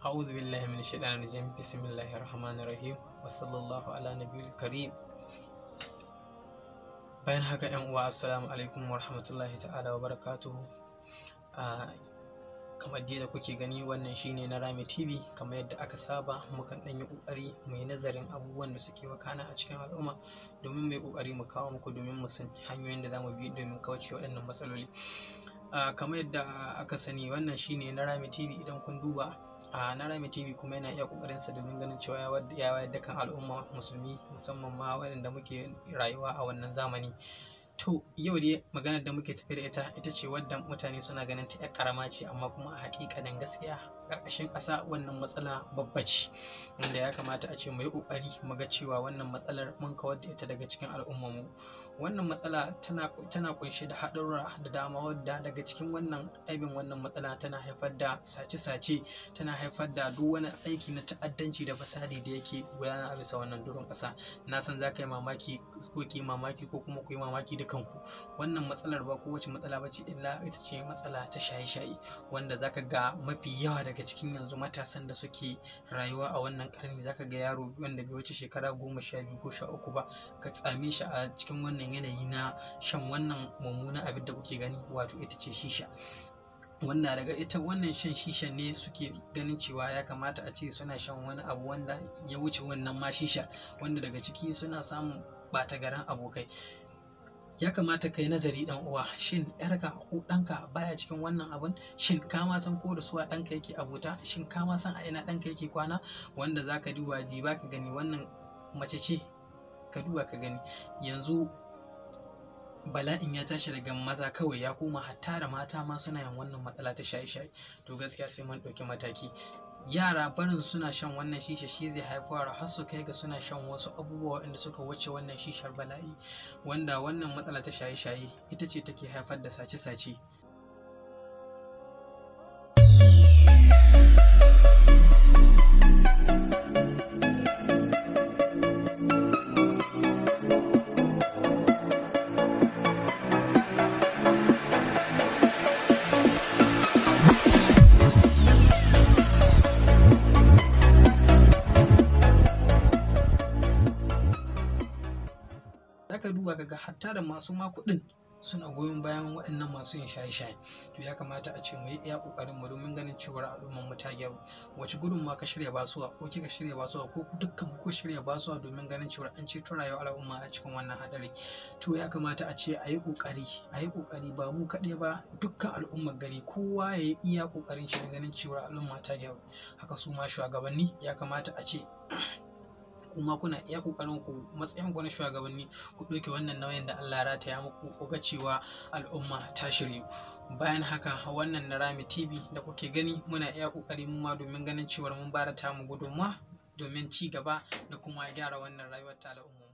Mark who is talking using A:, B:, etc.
A: أعوذ بالله من الشيطان الرجيم بسم الله الرحمن الرحيم وصلى الله على نبي الكريم. bayan haka yan uwa, assalamu alaikum wa rahmatullahi ta'ala wa barakatuhu. Kamar da kuke gani, wannan shine na Rami TV. Kamar yadda aka saba, mukan ɗan yi ƙoƙari mu yi nazarin abubuwan da suke wakana a cikin al'umma domin mu yi ƙoƙari mu kawo muku, domin mu san hanyoyin da za mu bi domin kauce waɗannan matsaloli. Kamar yadda aka sani, wannan shine na Rami TV. Idan kun duba, na Rami TV kuma yana iya ƙoƙarinsa domin ganin cewa ya wayar da kan al'umma musulmi, musamman ma waɗanda muke rayuwa a wannan zamani. To yau dai maganar da muke tafi da ita ce wadda mutane suna ganin ta ƴar ƙarama ce, amma kuma a haƙiƙanin gaskiya ƙarƙashin ƙasa wannan matsala babba ce, wanda ya kamata a ce mu yi ƙoƙari mu ga cewa wannan matsalar mun kawar da ita daga cikin al'ummarmu. Wannan matsala tana ƙunshe da haɗurra da dama, wadda daga cikin wannan aibin wannan matsala tana haifar da sace-sace, tana haifar da duk wani aiki na ta'addanci da fasadi da yake gudana a bisa wannan doron ƙasa. Na san za ka yi mamaki ko ki mamaki ko kuma ku yi mamaki da kanku. Wannan matsalar ba kowace matsala ba ce, illa ita ce matsala ta shaye-shaye, wanda za ka ga mafi yawa daga cikin yanzu matasan da suke rayuwa a wannan ƙarni, za ka ga yaro wanda bai wuce shekara 12 ko 13 ba, ka tsame shi a cikin wannan yanayi na shan wannan mummunan abin da kuke gani, wato ita ce shisha. Wanda daga ita wannan shan shisha ne suke ganin cewa ya kamata a ce suna shan wani abu wanda ya wuce wannan ma shisha, wanda daga ciki suna samun ɓata garin abokai. Ya kamata ka yi nazari ɗan uwa, shin ƴarka ko ɗanka baya cikin wannan abun? Shin ka ma san ko da suwa ɗanka yake abota? Shin ka ma san a ina ɗanka yake kwana? Wanda za ka duba ba ka gani wannan mace ce, ka duba ka gani yanzu bala'in ya tashi daga maza kawai ya koma hatta da mata ma suna yin wannan matsala ta shaye-shaye. To gaskiya sai mun ɗauki mataki. Yara barin suna shan wannan shisha shi zai haifar har su kai ga suna shan wasu abubuwa waɗanda suka wuce wannan shishar bala'i, wanda wannan matsala ta shaye-shaye ita ce take haifar da sace-sace. Zaka duba kaga hatta da masu ma kuɗin suna goyon bayan waɗannan masu yin shaye-shaye. To ya kamata a ce mu yi iya ƙoƙarin mu domin ganin cewa al'ummar mu ta gyaru. Wace gudunmawa ka shirya basuwa, ko kika shirya basuwa, ko dukkan ku shirya basuwa domin ganin cewa an ceto rayuwar al'umma a cikin wannan haɗari. To ya kamata a ce a yi ƙoƙari ba mu kaɗai ba, dukkan al'ummar gari kowa ya yi iya ƙoƙarin shi ganin cewa al'umma ta gyaru. Haka su ma shugabanni ya kamata a ce kuma kuna iya ƙoƙarin ku, matsayin ku na shugabanni, ku ɗauke wannan nauyin da Allah ya rataya muku, ku ga cewa al'umma ta shiryu. Bayan haka, wannan na Rami TV da kuke gani, muna iya ƙoƙari mu ma domin ganin cewa mun bada tamu gudunmawa domin ci gaba da kuma gyara wannan rayuwar ta al'umma.